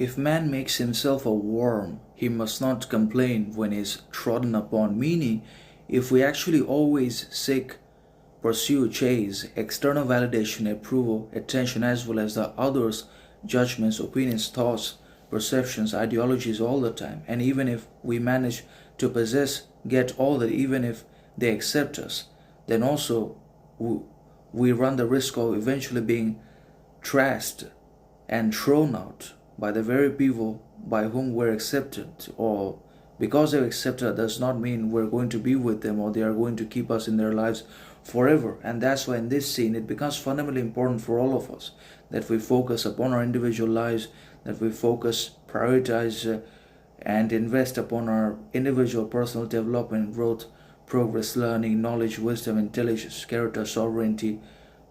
If man makes himself a worm, he must not complain when he is trodden upon. Meaning, if we actually always seek, pursue, chase external validation, approval, attention, as well as the others' judgments, opinions, thoughts, perceptions, ideologies all the time, and even if we manage to possess, get all that, even if they accept us, then also we run the risk of eventually being trashed and thrown out by the very people by whom we're accepted. Or because they're accepted does not mean we're going to be with them or they are going to keep us in their lives forever. And that's why in this scene it becomes fundamentally important for all of us that we focus upon our individual lives, that we focus, prioritize, and invest upon our individual personal development, growth, progress, learning, knowledge, wisdom, intelligence, character, sovereignty,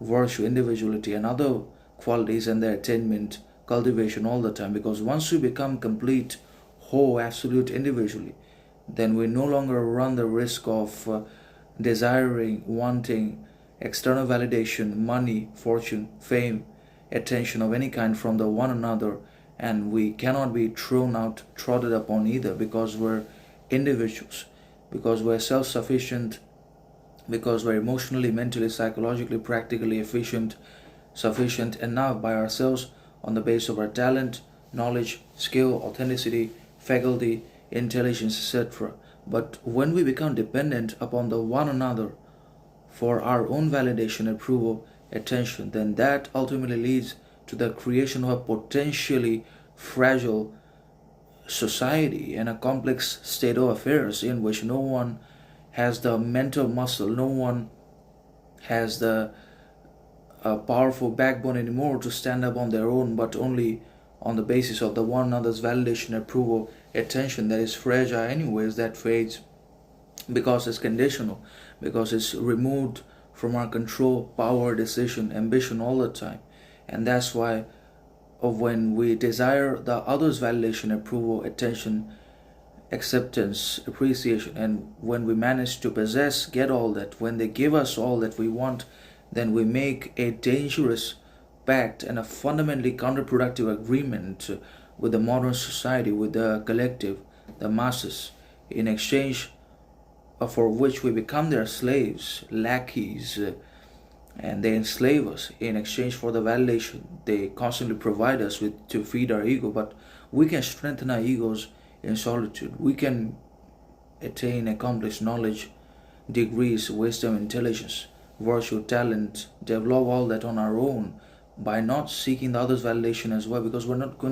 virtue, individuality, and other qualities, and their attainment, cultivation all the time. Because once we become complete, whole, absolute individually, then we no longer run the risk of desiring, wanting external validation, money, fortune, fame, attention of any kind from the one another, and we cannot be thrown out, trodden upon either, because we're individuals, because we're self-sufficient, because we're emotionally, mentally, psychologically, practically efficient, sufficient enough by ourselves on the basis of our talent, knowledge, skill, authenticity, faculty, intelligence, etc. But when we become dependent upon the one another for our own validation, approval, attention, then that ultimately leads to the creation of a potentially fragile society and a complex state of affairs in which no one has the mental muscle, no one has the powerful backbone anymore to stand up on their own, but only on the basis of the one another's validation, approval, attention that is fragile anyways, that fades because it's conditional, because it's removed from our control, power, decision, ambition all the time. And that's why when we desire the other's validation, approval, attention, acceptance, appreciation, and when we manage to possess, get all that, when they give us all that we want, then we make a dangerous pact and a fundamentally counterproductive agreement with the modern society, with the collective, the masses, in exchange for which we become their slaves, lackeys, and they enslave us in exchange for the validation they constantly provide us with to feed our ego. But we can strengthen our egos in solitude. We can attain, accomplish knowledge, degrees, wisdom, intelligence, virtue, talent, develop all that on our own by not seeking the other's validation as well, because we're not going